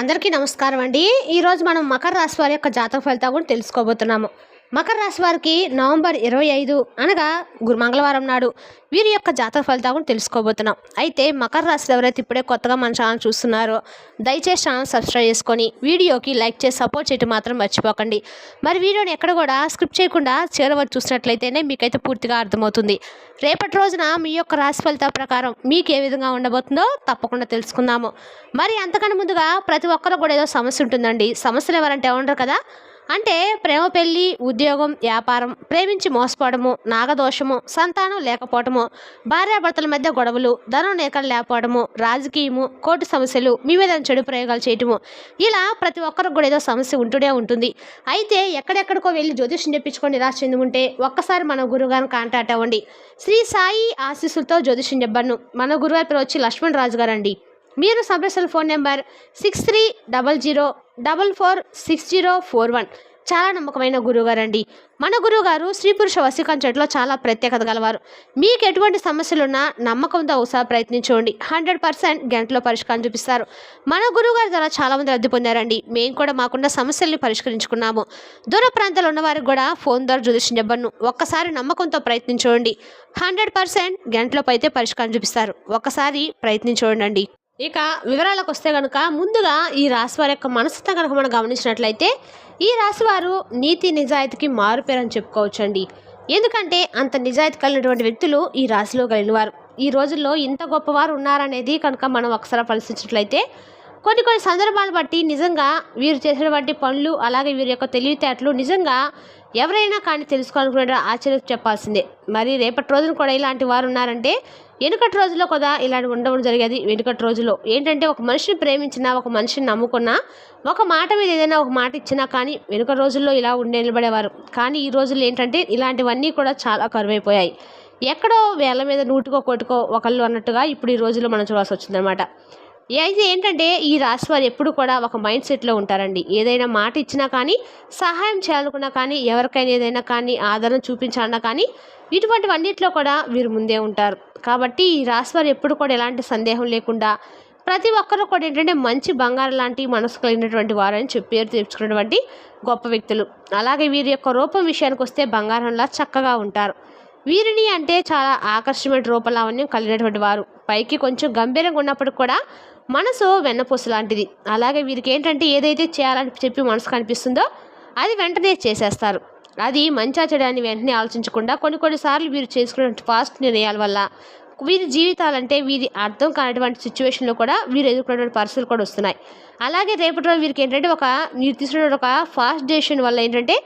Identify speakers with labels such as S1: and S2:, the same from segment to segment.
S1: అందరికీ నమస్కారం అండి. ఈరోజు మనం మకర రాశి వారి యొక్క జాతక ఫలితాలు కూడా తెలుసుకోబోతున్నాము. మకర రాశి వారికి నవంబర్ 25 అనగా మంగళవారం నాడు వీరి యొక్క జాతక ఫలితాలు కూడా తెలుసుకోబోతున్నాం. అయితే మకర రాశిలో ఎవరైతే ఇప్పుడే కొత్తగా మన ఛానల్ చూస్తున్నారో దయచేసి ఛానల్ సబ్స్క్రైబ్ చేసుకొని వీడియోకి లైక్ చేసి సపోర్ట్ చేయడం మాత్రం మర్చిపోకండి. మరి వీడియోని ఎక్కడ కూడా స్క్రిప్ట్ చేయకుండా చివరి వరకు చూసినట్లయితేనే మీకైతే పూర్తిగా అర్థమవుతుంది. రేపటి రోజున మీ యొక్క రాశి ఫలితాల ప్రకారం మీకు ఏ విధంగా ఉండబోతుందో తప్పకుండా తెలుసుకుందాము. మరి అంతకన్నా ముందుగా ప్రతి ఒక్కరు కూడా ఏదో సమస్య ఉంటుందండి. సమస్యలు ఎవరంటే ఉండరు కదా. అంటే ప్రేమ, పెళ్లి, ఉద్యోగం, వ్యాపారం, ప్రేమించి మోసపోవడము, నాగదోషము, సంతానం లేకపోవడము, భార్యాభర్తల మధ్య గొడవలు, ధనం లేకపోవడము, రాజకీయము, కోర్టు సమస్యలు, మీ మీద చెడు ప్రయోగాలు చేయటము, ఇలా ప్రతి ఒక్కరికి కూడా ఏదో సమస్య ఉంటూనే ఉంటుంది. అయితే ఎక్కడెక్కడికో వెళ్ళి జ్యోతిష్యం చెప్పించుకొని నిరాశ చెందుకుంటే ఒక్కసారి మన గురువుగారిని కాంటాక్ట్ అవ్వండి. శ్రీ సాయి ఆశీస్సులతో జ్యోతిష్యం చెప్పను. మన గురువారి పేరు వచ్చి లక్ష్మణ్ రాజు గారు అండి. మీరు సంప్రదించిన ఫోన్ నెంబర్ 6300446041. చాలా నమ్మకమైన గురువుగారు అండి. మన గురువుగారు స్త్రీ పురుష వశీకరణలో చాలా ప్రత్యేకత గలవారు. మీకు ఎటువంటి సమస్యలున్నా నమ్మకంతో ఒకసారి ప్రయత్నించండి. 100% గంటలో పరిష్కారం చూపిస్తారు. మన గురువుగారి ద్వారా చాలామంది రద్దు పొందారండి. మేము కూడా మాకున్న సమస్యల్ని పరిష్కరించుకున్నాము. దూర ప్రాంతాల్లో ఉన్న వారికి కూడా ఫోన్ ద్వారా జ్యోతిష్యం చెప్పను. ఒక్కసారి నమ్మకంతో ప్రయత్నించండి. 100% గంటలోపు అయితే పరిష్కారం చూపిస్తారు. ఒక్కసారి ప్రయత్నించండి. ఇక వివరాలకు వస్తే కనుక ముందుగా ఈ రాశి వారి యొక్క మనస్తత్వం కనుక మనం గమనించినట్లయితే ఈ రాశి వారు నీతి నిజాయితీకి మారుపేరని చెప్పుకోవచ్చండి. ఎందుకంటే అంత నిజాయితీ కలిగినటువంటి వ్యక్తులు ఈ రాశిలో కలిగిన వారు. ఈ రోజుల్లో ఇంత గొప్పవారు ఉన్నారనేది కనుక మనం ఒకసారి పరిశీలించినట్లయితే కొన్ని సందర్భాలను బట్టి నిజంగా వీరు చేసినటువంటి పనులు అలాగే వీరి యొక్క తెలివితేటలు నిజంగా ఎవరైనా కానీ తెలుసుకోవాలనుకునే ఆశ్చర్యం చెప్పాల్సిందే. మరి రేపటి రోజున కూడా ఇలాంటి వారు ఉన్నారంటే వెనుకటి రోజుల్లో కూడా ఇలాంటి ఉండడం జరిగేది. వెనుకటి రోజుల్లో ఏంటంటే ఒక మనిషిని ప్రేమించినా, ఒక మనిషిని నమ్ముకున్నా, ఒక మాట మీద ఏదైనా ఒక మాట ఇచ్చినా కానీ వెనుక రోజుల్లో ఇలా నిలబడేవారు. కానీ ఈ రోజుల్లో ఏంటంటే ఇలాంటివన్నీ కూడా చాలా కరువైపోయాయి. ఎక్కడో వేళ్ళ మీద నూటికో కోటికో ఒకళ్ళు అన్నట్టుగా ఇప్పుడు ఈ రోజుల్లో మనం చూడాల్సి వచ్చిందనమాట. అయితే ఏంటంటే ఈ రాశి వారు ఎప్పుడు కూడా ఒక మైండ్ సెట్లో ఉంటారండి. ఏదైనా మాట ఇచ్చినా కానీ, సహాయం చేయాలనుకున్నా కానీ, ఎవరికైనా ఏదైనా కానీ ఆదరణ చూపించాలన్నా కానీ ఇటువంటివన్నిట్లో కూడా వీరు ముందే ఉంటారు. కాబట్టి ఈ రాశి వారు ఎప్పుడు కూడా ఎలాంటి సందేహం లేకుండా ప్రతి ఒక్కరూ కూడా ఏంటంటే మంచి బంగారం లాంటి మనసు కలిగినటువంటి వారని పేరు తెచ్చుకున్నటువంటి గొప్ప వ్యక్తులు. అలాగే వీరి యొక్క రూపం విషయానికి వస్తే బంగారంలా చక్కగా ఉంటారు. వీరిని అంటే చాలా ఆకర్షణమైన రూపలావణ్యం కలిగినటువంటి వారు. పైకి కొంచెం గంభీరంగా ఉన్నప్పటికి కూడా మనసు వెన్నపూస లాంటిది. అలాగే వీరికి ఏంటంటే ఏదైతే చేయాలని చెప్పి మనసు కనిపిస్తుందో అది వెంటనే చేసేస్తారు. అది మంచా చెడాన్ని వెంటనే ఆలోచించకుండా కొన్నిసార్లు వీరు చేసుకునే ఫాస్ట్ నిర్ణయాల వల్ల వీరి జీవితాలంటే వీరి అర్థం కానటువంటి సిచ్యువేషన్లో కూడా వీరు ఎదుర్కొనేటువంటి పరిస్థితులు కూడా వస్తున్నాయి. అలాగే రేపటి రోజు వీరికి ఏంటంటే వీరు తీసుకునే ఒక ఫాస్ట్ డెసిషన్ వల్ల ఏంటంటే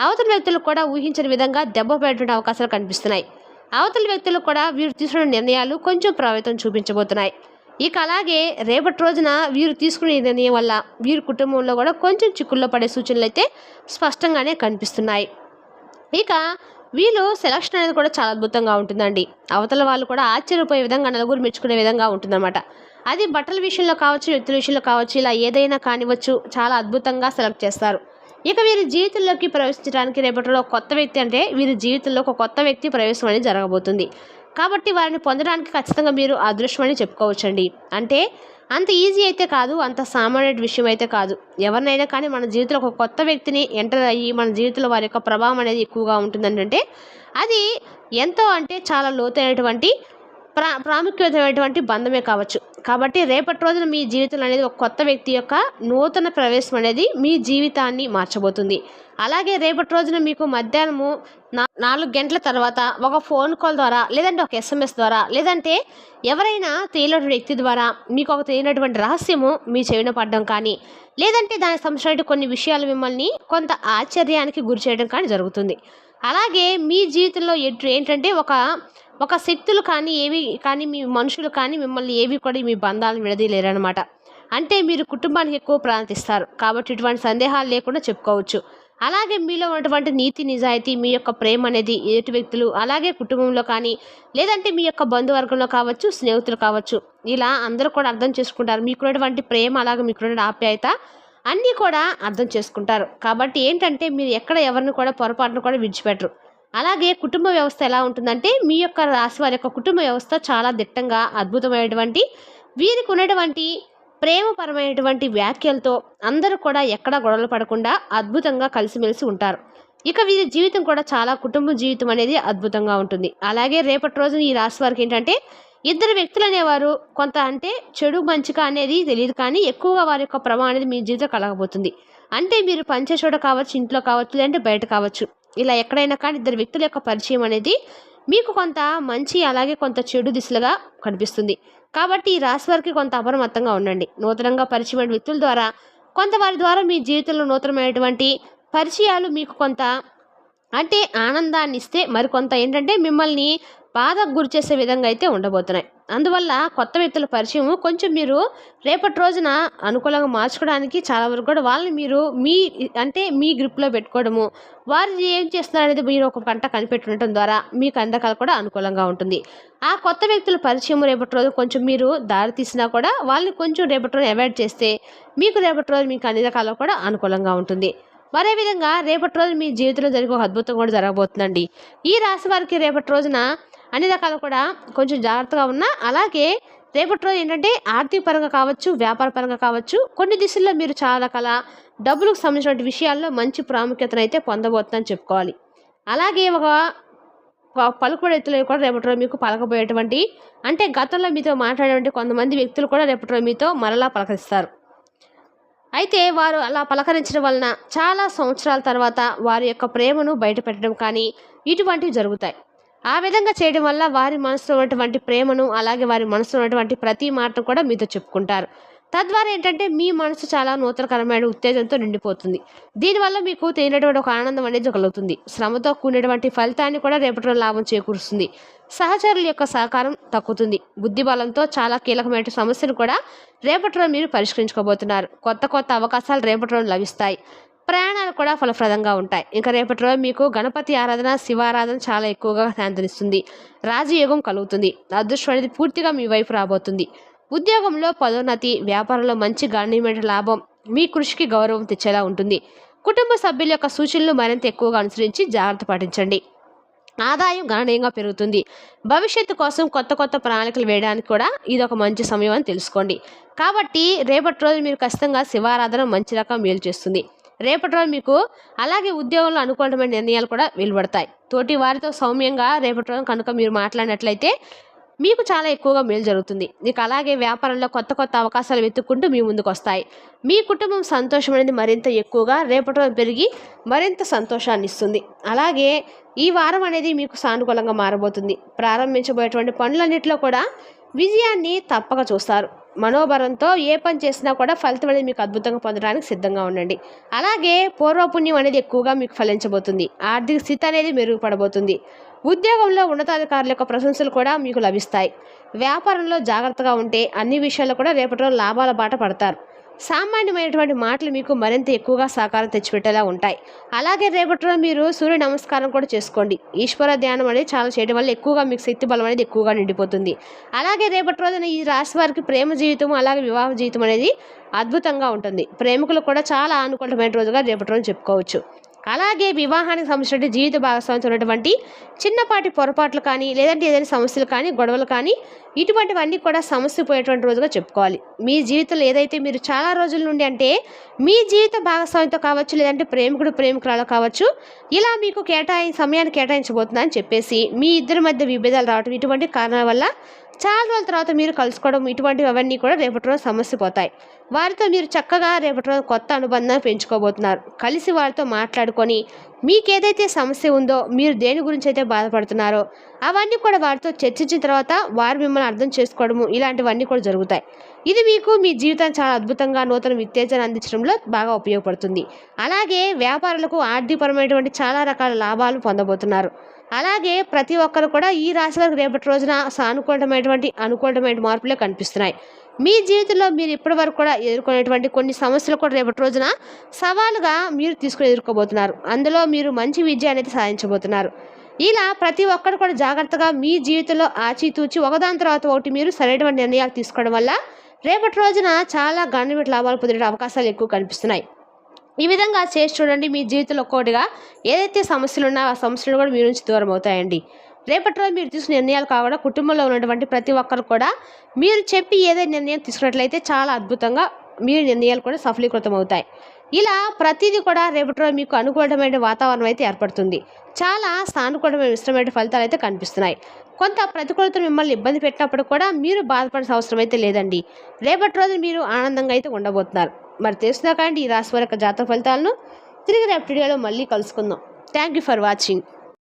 S1: అవతల వ్యక్తులకు కూడా ఊహించిన విధంగా దెబ్బ పడేటువంటి అవకాశాలు కనిపిస్తున్నాయి. అవతల వ్యక్తులకు కూడా వీరు తీసుకున్న నిర్ణయాలు కొంచెం ప్రభావితం చూపించబోతున్నాయి. ఇక అలాగే రేపటి రోజున వీరు తీసుకునే నిర్ణయం వల్ల వీరి కుటుంబంలో కూడా కొంచెం చిక్కుల్లో పడే సూచనలు అయితే స్పష్టంగానే కనిపిస్తున్నాయి. ఇక వీళ్ళు సెలక్షన్ అనేది కూడా చాలా అద్భుతంగా ఉంటుందండి. అవతల వాళ్ళు కూడా ఆశ్చర్యపోయే విధంగా నలుగురు మెచ్చుకునే విధంగా ఉంటుందన్నమాట. అది బట్టల విషయంలో కావచ్చు, వ్యక్తుల విషయంలో కావచ్చు, ఇలా ఏదైనా కానివచ్చు చాలా అద్భుతంగా సెలెక్ట్ చేస్తారు. ఇక వీరి జీవితంలోకి ప్రవేశించడానికి రేపటిలో కొత్త వ్యక్తి అంటే వీరి జీవితంలో ఒక కొత్త వ్యక్తి ప్రవేశం అనేది జరగబోతుంది. కాబట్టి వారిని పొందడానికి ఖచ్చితంగా మీరు అదృష్టం అని చెప్పుకోవచ్చండి. అంటే అంత ఈజీ అయితే కాదు, అంత సామాన్య విషయం అయితే కాదు. ఎవరినైనా కానీ మన జీవితంలో ఒక కొత్త వ్యక్తిని ఎంటర్ అయ్యి మన జీవితంలో వారి యొక్క ప్రభావం అనేది ఎక్కువగా ఉంటుందంటే అది ఎంతో అంటే చాలా లోతైనటువంటి ప్రాముఖ్యమైనటువంటి బంధమే కావచ్చు. కాబట్టి రేపటి రోజున మీ జీవితంలో అనేది ఒక కొత్త వ్యక్తి యొక్క నూతన ప్రవేశం అనేది మీ జీవితాన్ని మార్చబోతుంది. అలాగే రేపటి రోజున మీకు మధ్యాహ్నము 4 గంటల తర్వాత ఒక ఫోన్ కాల్ ద్వారా, లేదంటే ఒక SMS ద్వారా, లేదంటే ఎవరైనా తెలియనటువంటి వ్యక్తి ద్వారా మీకు ఒక తెలియనటువంటి రహస్యము మీ చెవిన పడడం కానీ, లేదంటే దానికి సంబంధించిన కొన్ని విషయాలు మిమ్మల్ని కొంత ఆశ్చర్యానికి గురి చేయడం కానీ జరుగుతుంది. అలాగే మీ జీవితంలో ఏంటంటే ఒక శక్తులు కానీ ఏవి కానీ మీ మనుషులు కానీ మిమ్మల్ని ఏవి కూడా మీ బంధాలను విడదీయలేరనమాట. అంటే మీరు కుటుంబానికి ఎక్కువ ప్రాధాన్యత ఇస్తారు. కాబట్టి ఇటువంటి సందేహాలు లేకుండా చెప్పుకోవచ్చు. అలాగే మీలో ఉన్నటువంటి నీతి నిజాయితీ, మీ యొక్క ప్రేమ అనేది ఎదుటి వ్యక్తులు అలాగే కుటుంబంలో కానీ, లేదంటే మీ యొక్క బంధువర్గంలో కావచ్చు, స్నేహితులు కావచ్చు, ఇలా అందరూ కూడా అర్థం చేసుకుంటారు. మీకున్నటువంటి ప్రేమ అలాగే మీకున్న ఆప్యాయత అన్నీ కూడా అర్థం చేసుకుంటారు. కాబట్టి ఏంటంటే మీరు ఎక్కడ ఎవరిని కూడా పొరపాటును కూడా విడిచిపెట్టరు. అలాగే కుటుంబ వ్యవస్థ ఎలా ఉంటుందంటే మీ యొక్క రాశి వారి యొక్క కుటుంబ వ్యవస్థ చాలా దిట్టంగా అద్భుతమైనటువంటి వీరికి ఉన్నటువంటి ప్రేమపరమైనటువంటి వ్యాఖ్యలతో అందరూ కూడా ఎక్కడా గొడవలు పడకుండా అద్భుతంగా కలిసిమెలిసి ఉంటారు. ఇక వీరి జీవితం కూడా చాలా కుటుంబ జీవితం అనేది అద్భుతంగా ఉంటుంది. అలాగే రేపటి రోజున ఈ రాశి వారికి ఏంటంటే ఇద్దరు వ్యక్తులు అనేవారు కొంత అంటే చెడు మంచిగా అనేది తెలియదు, కానీ ఎక్కువగా వారి యొక్క ప్రభావం అనేది మీ జీవితం కలగబోతుంది. అంటే మీరు పనిచేసే చోట కావచ్చు, ఇంట్లో కావచ్చు, లేదంటే బయట కావచ్చు, ఇలా ఎక్కడైనా కానీ ఇద్దరు వ్యక్తుల యొక్క పరిచయం అనేది మీకు కొంత మంచి అలాగే కొంత చెడు దిశలుగా కనిపిస్తుంది. కాబట్టి ఈ రాశి వారికి కొంత అప్రమత్తంగా ఉండండి. నూతనంగా పరిచయమైన వ్యక్తుల ద్వారా కొంత వారి ద్వారా మీ జీవితంలో నూతనమైనటువంటి పరిచయాలు మీకు కొంత అంటే ఆనందాన్ని ఇస్తే, మరికొంత ఏంటంటే మిమ్మల్ని బాధకు గురి చేసే విధంగా అయితే ఉండబోతున్నాయి. అందువల్ల కొత్త వ్యక్తుల పరిచయం కొంచెం మీరు రేపటి రోజున అనుకూలంగా మార్చుకోవడానికి చాలా వరకు కూడా వాళ్ళని మీరు మీ గ్రిప్లో పెట్టుకోవడము, వారు ఏం చేస్తున్నారు అనేది మీరు ఒక గంట కనిపెట్టడం ద్వారా మీకు అందకాలు కూడా అనుకూలంగా ఉంటుంది. ఆ కొత్త వ్యక్తుల పరిచయం రేపటి రోజు కొంచెం మీరు దారి తీసినా కూడా వాళ్ళని కొంచెం రేపటి రోజు అవాయిడ్ చేస్తే మీకు రేపటి రోజు మీకు అన్ని రకాలు కూడా అనుకూలంగా ఉంటుంది. మరే విధంగా రేపటి రోజు మీ జీవితంలో జరిగే ఒక అద్భుతం కూడా జరగబోతుందండి. ఈ రాశి వారికి రేపటి రోజున అన్ని రకాలు కూడా కొంచెం జాగ్రత్తగా ఉన్నా, అలాగే రేపటి రోజు ఏంటంటే ఆర్థిక పరంగా కావచ్చు, వ్యాపార పరంగా కావచ్చు, కొన్ని దిశల్లో మీరు చాలా రకాల డబ్బులకు సంబంధించిన విషయాల్లో మంచి ప్రాముఖ్యతను అయితే పొందబోతుందని చెప్పుకోవాలి. అలాగే ఒక పలుకుబడి వ్యక్తులు కూడా రేపటి రోజు మీకు పలకబోయేటువంటి అంటే గతంలో మీతో మాట్లాడేటువంటి కొంతమంది వ్యక్తులు కూడా రేపటి రోజు మీతో మరలా పలకరిస్తారు. అయితే వారు అలా పలకరించడం వలన చాలా సంవత్సరాల తర్వాత వారి యొక్క ప్రేమను బయటపెట్టడం కానీ ఇటువంటివి జరుగుతాయి. ఆ విధంగా చేయడం వల్ల వారి మనసులో ఉన్నటువంటి ప్రేమను అలాగే వారి మనసులో ఉన్నటువంటి ప్రతి మాటను కూడా మీతో చెప్పుకుంటారు. తద్వారా ఏంటంటే మీ మనసు చాలా నూతనకరమైన ఉత్తేజంతో నిండిపోతుంది. దీనివల్ల మీకు తెలియనటువంటి ఒక ఆనందం అనేది కలుగుతుంది. శ్రమతో కూడినటువంటి ఫలితాన్ని కూడా రేపటి రోజు లాభం చేకూరుస్తుంది. సహచరుల యొక్క సహకారం తగ్గుతుంది. బుద్ధి బలంతో చాలా కీలకమైన సమస్యను కూడా రేపటి రోజు మీరు పరిష్కరించుకోబోతున్నారు. కొత్త కొత్త అవకాశాలు రేపటి రోజు లభిస్తాయి. ప్రయాణాలు కూడా ఫలప్రదంగా ఉంటాయి. ఇంకా రేపటి రోజు మీకు గణపతి ఆరాధన, శివారాధన చాలా ఎక్కువగా శాంతినిస్తుంది. రాజయోగం కలుగుతుంది. అదృష్టం అనేది పూర్తిగా మీ వైపు రాబోతుంది. ఉద్యోగంలో పదోన్నతి, వ్యాపారంలో మంచి గణనీయమైన లాభం, మీ కృషికి గౌరవం తెచ్చేలా ఉంటుంది. కుటుంబ సభ్యుల యొక్క సూచనలు మరింత ఎక్కువగా అనుసరించి జాగ్రత్త పాటించండి. ఆదాయం గణనీయంగా పెరుగుతుంది. భవిష్యత్తు కోసం కొత్త కొత్త ప్రణాళికలు వేయడానికి కూడా ఇది ఒక మంచి సమయం అని తెలుసుకోండి. కాబట్టి రేపటి రోజు మీరు ఖచ్చితంగా శివారాధన మంచి రకం మేలు చేస్తుంది. రేపటి రోజు మీకు అలాగే ఉద్యోగంలో అనుకూలమైన నిర్ణయాలు కూడా వెలువడతాయి. తోటి వారితో సౌమ్యంగా రేపటి రోజు కనుక మీరు మాట్లాడినట్లయితే మీకు చాలా ఎక్కువగా మేలు జరుగుతుంది. ఇక అలాగే వ్యాపారంలో కొత్త కొత్త అవకాశాలు వెతుక్కుంటూ మీ ముందుకు వస్తాయి. మీ కుటుంబం సంతోషం అనేది మరింత ఎక్కువగా రేపటి రోజు పెరిగి మరింత సంతోషాన్ని ఇస్తుంది. అలాగే ఈ వారం అనేది మీకు సానుకూలంగా మారబోతుంది. ప్రారంభించబోయేటువంటి పనులన్నింటిలో కూడా విజయాన్ని తప్పక చూస్తారు. మనోబలంతో ఏ పని చేసినా కూడా ఫలితం అనేది మీకు అద్భుతంగా పొందడానికి సిద్ధంగా ఉండండి. అలాగే పూర్వపుణ్యం అనేది ఎక్కువగా మీకు ఫలించబోతుంది. ఆర్థిక స్థితి అనేది మెరుగుపడబోతుంది. ఉద్యోగంలో ఉన్నతాధికారుల యొక్క ప్రశంసలు కూడా మీకు లభిస్తాయి. వ్యాపారంలో జాగ్రత్తగా ఉంటే అన్ని విషయాల్లో కూడా రేపటి రోజు లాభాల బాట పడతారు. సామాన్యమైనటువంటి మాటలు మీకు మరింత ఎక్కువగా సహకారం తెచ్చిపెట్టేలా ఉంటాయి. అలాగే రేపటి రోజు మీరు సూర్య నమస్కారం కూడా చేసుకోండి. ఈశ్వర ధ్యానం అనేది చాలా చేయడం వల్ల ఎక్కువగా మీకు శక్తి బలం అనేది ఎక్కువగా నిండిపోతుంది. అలాగే రేపటి రోజున ఈ రాశి వారికి ప్రేమ జీవితం అలాగే వివాహ జీవితం అనేది అద్భుతంగా ఉంటుంది. ప్రేమికులు కూడా చాలా అనుకూలమైన రోజుగా రేపటి రోజు చెప్పుకోవచ్చు. అలాగే వివాహానికి సంబంధించిన జీవిత భాగస్వామితో ఉన్నటువంటి చిన్నపాటి పొరపాట్లు కానీ లేదంటే ఏదైనా సమస్యలు కానీ గొడవలు కానీ ఇటువంటివన్నీ కూడా సమస్య పోయేటువంటి రోజుగా చెప్పుకోవాలి. మీ జీవితంలో ఏదైతే మీరు చాలా రోజుల నుండి అంటే మీ జీవిత భాగస్వామితో కావచ్చు లేదంటే ప్రేమికుడు ప్రేమికురాలు కావచ్చు ఇలా మీకు సమయాన్ని కేటాయించబోతుందని చెప్పేసి మీ ఇద్దరి మధ్య విభేదాలు రావడం ఇటువంటి కారణాల వల్ల చాలా రోజుల తర్వాత మీరు కలుసుకోవడం ఇటువంటివి అవన్నీ కూడా రేపటి రోజు సమస్య పోతాయి. వారితో మీరు చక్కగా రేపటి రోజు కొత్త అనుబంధాన్ని పెంచుకోబోతున్నారు. కలిసి వారితో మాట్లాడుకొని మీకు ఏదైతే సమస్య ఉందో మీరు దేని గురించి అయితే బాధపడుతున్నారో అవన్నీ కూడా వారితో చర్చించిన తర్వాత వారు మిమ్మల్ని అర్థం చేసుకోవడము ఇలాంటివన్నీ కూడా జరుగుతాయి. ఇది మీకు మీ జీవితాన్ని చాలా అద్భుతంగా నూతన ఉత్తేజాన్ని అందించడంలో బాగా ఉపయోగపడుతుంది. అలాగే వ్యాపారులకు ఆర్థికపరమైనటువంటి చాలా రకాల లాభాలు పొందబోతున్నారు. అలాగే ప్రతి ఒక్కరు కూడా ఈ రాశి వారికి రేపటి రోజున అనుకూలమైన మార్పులే కనిపిస్తున్నాయి. మీ జీవితంలో మీరు ఇప్పటి వరకు కూడా ఎదుర్కొనేటువంటి కొన్ని సమస్యలు కూడా రేపటి రోజున సవాలుగా మీరు ఎదుర్కోబోతున్నారు. అందులో మీరు మంచి విజయ అనేది సాధించబోతున్నారు. ఇలా ప్రతి ఒక్కరు కూడా జాగ్రత్తగా మీ జీవితంలో ఆచితూచి ఒకదాని తర్వాత ఒకటి మీరు సరైనటువంటి నిర్ణయాలు తీసుకోవడం వల్ల రేపటి రోజున చాలా గణనీయమైన లాభాలు పొందే అవకాశాలు ఎక్కువ కనిపిస్తున్నాయి. ఈ విధంగా చేసి చూడండి. మీ జీవితంలో ఒక్కోటిగా ఏదైతే సమస్యలు ఉన్నాయో ఆ సమస్యలు కూడా మీ నుంచి దూరం అవుతాయండి. రేపటి రోజు మీరు తీసుకునే నిర్ణయాలు కాకుండా కుటుంబంలో ఉన్నటువంటి ప్రతి ఒక్కరు కూడా మీరు చెప్పి ఏదైనా నిర్ణయం తీసుకున్నట్లయితే చాలా అద్భుతంగా మీ నిర్ణయాలు కూడా సఫలీకృతం అవుతాయి. ఇలా ప్రతిదీ కూడా రేపటి రోజు మీకు అనుకూలమైన వాతావరణం అయితే ఏర్పడుతుంది. చాలా సానుకూలమైన మిశ్రమైన ఫలితాలు అయితే కనిపిస్తున్నాయి. కొంత ప్రతికూలతలు మిమ్మల్ని ఇబ్బంది పెట్టినప్పుడు కూడా మీరు బాధపడాల్సిన అవసరం అయితే లేదండి. రేపటి రోజు మీరు ఆనందంగా అయితే ఉండబోతున్నారు. మరి తెలుసునా కానీ ఈ రాశి వారి యొక్క జాతక ఫలితాలను తిరిగి రేపటి వీడియోలో మళ్ళీ కలుసుకుందాం. Thank you for watching.